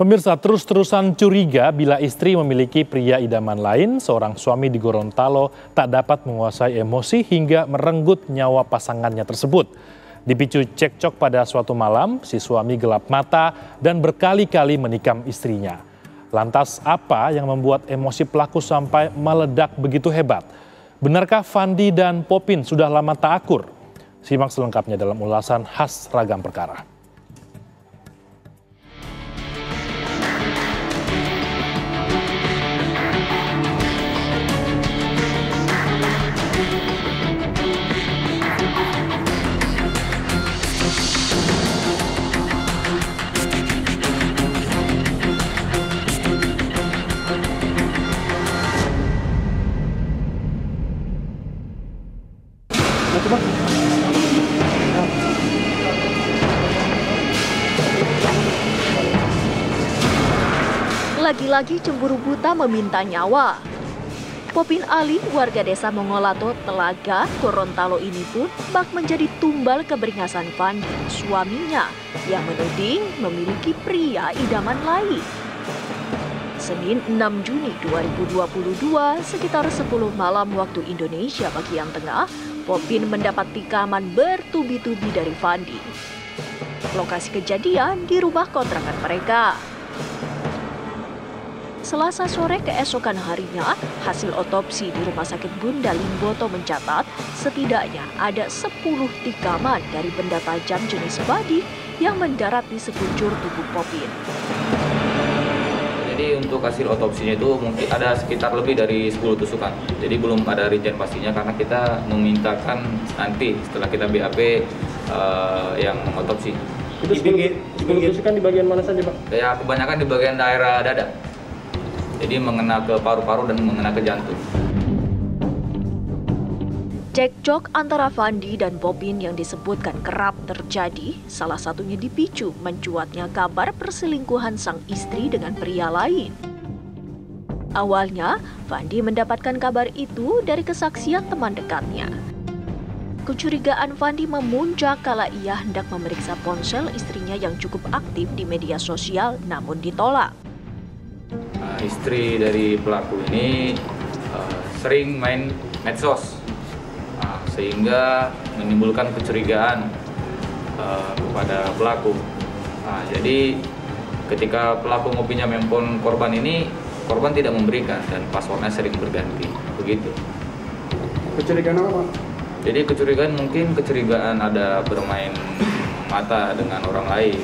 Pemirsa, terus-terusan curiga bila istri memiliki pria idaman lain, seorang suami di Gorontalo tak dapat menguasai emosi hingga merenggut nyawa pasangannya tersebut. Dipicu cekcok pada suatu malam, si suami gelap mata dan berkali-kali menikam istrinya. Lantas apa yang membuat emosi pelaku sampai meledak begitu hebat? Benarkah Fandi dan Popin sudah lama tak akur? Simak selengkapnya dalam ulasan khas Ragam Perkara. Lagi-lagi cemburu buta meminta nyawa. Popin Ali, warga desa Mongolato, Telaga, Gorontalo ini pun bak menjadi tumbal keberingasan Fandi, suaminya, yang menuding memiliki pria idaman lain. Senin 6 Juni 2022, sekitar 10 malam waktu Indonesia bagian tengah, Popin mendapat tikaman bertubi-tubi dari Fandi. Lokasi kejadian di rumah kontrakan mereka. Selasa sore keesokan harinya, hasil otopsi di Rumah Sakit Bunda Limboto mencatat setidaknya ada 10 tikaman dari benda tajam jenis badi yang mendarat di sekujur tubuh Popin. Jadi untuk hasil otopsinya itu mungkin ada sekitar lebih dari 10 tusukan. Jadi belum ada rincian pastinya karena kita memintakan nanti setelah kita BAP yang mengotopsi. Itu 10 tusukan di bagian mana saja, Pak? Ya kebanyakan di bagian daerah dada. Jadi mengena ke paru-paru dan mengena ke jantung. Cekcok antara Fandi dan Popin yang disebutkan kerap terjadi, salah satunya dipicu mencuatnya kabar perselingkuhan sang istri dengan pria lain. Awalnya, Fandi mendapatkan kabar itu dari kesaksian teman dekatnya. Kecurigaan Fandi memuncak kala ia hendak memeriksa ponsel istrinya yang cukup aktif di media sosial namun ditolak. Istri dari pelaku ini sering main medsos, sehingga menimbulkan kecurigaan kepada pelaku. Jadi ketika pelaku mau pinjam handphone korban ini, korban tidak memberikan dan passwordnya sering berganti, begitu. Kecurigaan apa, Pak? Jadi kecurigaan ada bermain mata dengan orang lain,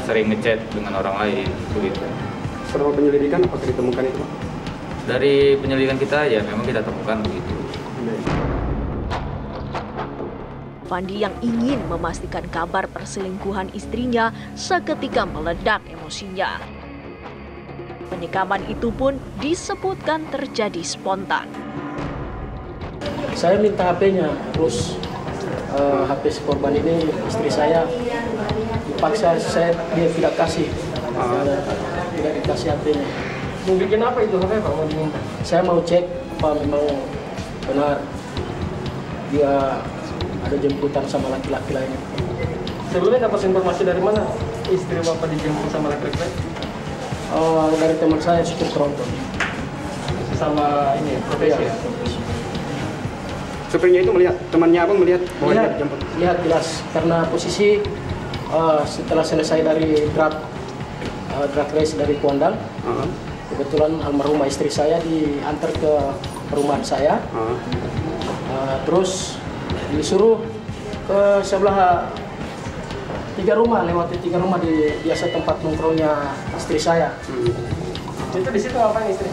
sering ngechat dengan orang lain, begitu. Selama penyelidikan apakah ditemukan itu, Pak? Dari penyelidikan kita ya memang kita temukan begitu. Fandi yang ingin memastikan kabar perselingkuhan istrinya seketika meledak emosinya. Penikaman itu pun disebutkan terjadi spontan. Saya minta HP-nya, terus HP si korban ini istri saya dipaksa dia tidak kasih. Tidak dikasih HP-nya. Mau bikin apa itu HP, Pak? Mau diminta? Saya mau cek apa memang benar dia ada jemputan sama laki-laki lainnya. Sebelumnya dapat informasi dari mana? Istri Bapak dijemput sama laki-laki lain? Dari teman saya supir tronton. Sama ini, profesi ya? Supirnya itu melihat, temannya Abang melihat bahwa dia dijemput? Lihat jelas, karena posisi setelah selesai dari drag race dari Kuandang, kebetulan almarhumah istri saya diantar ke rumah saya, terus disuruh ke sebelah 3 rumah, lewati 3 rumah di biasa tempat nongkrongnya istri saya. Itu di situ ngapain istri?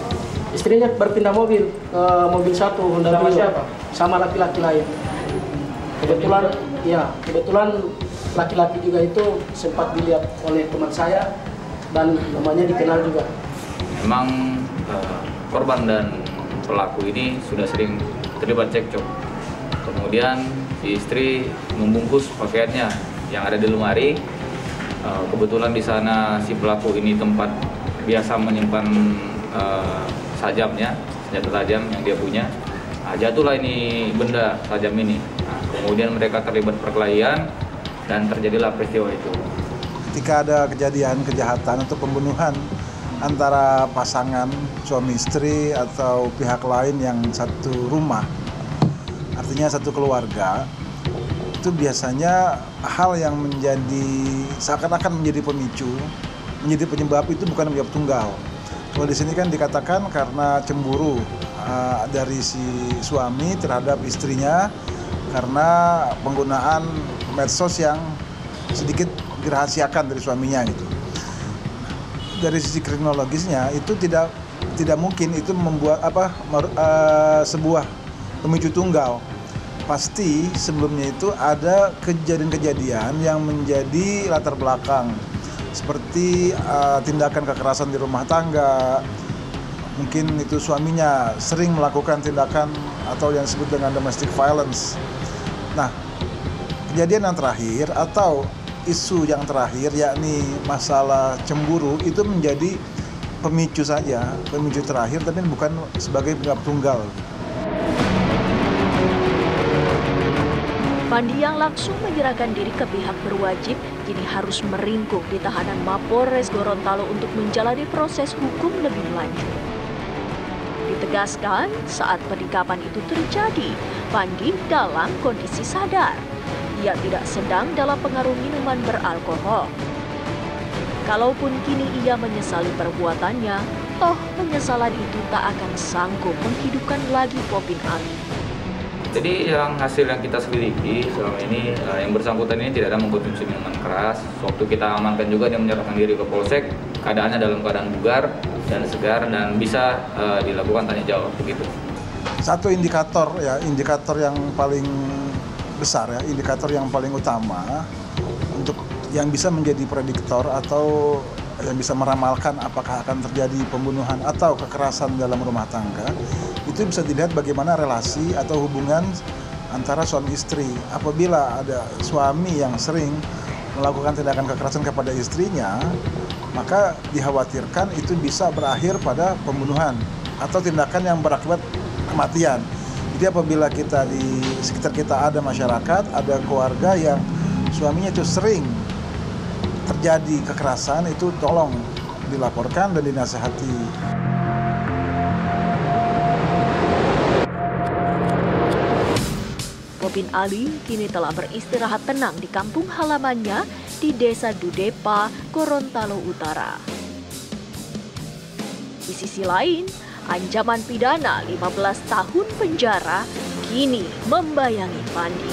Istrinya berpindah mobil ke mobil satu Honda Sama Brio, siapa? sama laki-laki lain. Kebetulan laki-laki juga itu sempat dilihat oleh teman saya dan namanya dikenal juga. Memang korban dan pelaku ini sudah sering terlibat cekcok. Kemudian si istri membungkus pakaiannya yang ada di lemari. Kebetulan di sana si pelaku ini tempat biasa menyimpan senjata tajam yang dia punya. Jatuhlah ini benda tajam ini. Kemudian mereka terlibat perkelahian dan terjadilah peristiwa itu. ketika ada kejadian kejahatan atau pembunuhan antara pasangan suami istri atau pihak lain yang satu rumah, artinya satu keluarga, itu biasanya hal yang menjadi seakan-akan menjadi pemicu, menjadi penyebab itu bukan penyebab tunggal. Kalau di sini kan dikatakan karena cemburu dari si suami terhadap istrinya karena penggunaan medsos yang sedikit dirahasiakan dari suaminya gitu. Dari sisi kronologisnya itu tidak mungkin itu membuat sebuah pemicu tunggal. Pasti sebelumnya itu ada kejadian-kejadian yang menjadi latar belakang seperti tindakan kekerasan di rumah tangga. Mungkin itu suaminya sering melakukan tindakan atau yang disebut dengan domestic violence. Nah, kejadian yang terakhir atau isu yang terakhir yakni masalah cemburu itu menjadi pemicu saja, pemicu terakhir tapi bukan sebagai penyebab tunggal. Pandi yang langsung menyerahkan diri ke pihak berwajib kini harus meringkuk di tahanan Mapolres Gorontalo untuk menjalani proses hukum lebih lanjut. Ditegaskan saat penikapan itu terjadi, Pandi dalam kondisi sadar. Ia tidak sedang dalam pengaruh minuman beralkohol. Kalaupun kini ia menyesali perbuatannya, toh penyesalan itu tak akan sanggup menghidupkan lagi Popin Ali. Jadi yang hasil yang kita selidiki selama ini, yang bersangkutan ini tidak ada mengkonsumsi minuman keras. Waktu kita amankan juga dia menyerahkan diri ke Polsek, keadaannya dalam keadaan bugar dan segar dan bisa dilakukan tanya jawab begitu. Satu indikator yang paling besar ya, indikator yang paling utama untuk yang bisa menjadi prediktor atau yang bisa meramalkan apakah akan terjadi pembunuhan atau kekerasan dalam rumah tangga, itu bisa dilihat bagaimana relasi atau hubungan antara suami istri. Apabila ada suami yang sering melakukan tindakan kekerasan kepada istrinya, maka dikhawatirkan itu bisa berakhir pada pembunuhan atau tindakan yang berakibat kematian. Jadi apabila kita di sekitar kita ada masyarakat, ada keluarga yang suaminya itu sering terjadi kekerasan, itu tolong dilaporkan dan dinasihati. Popin Ali kini telah beristirahat tenang di kampung halamannya di Desa Dudepa, Gorontalo Utara. Di sisi lain, ancaman pidana 15 tahun penjara kini membayangi Pandi.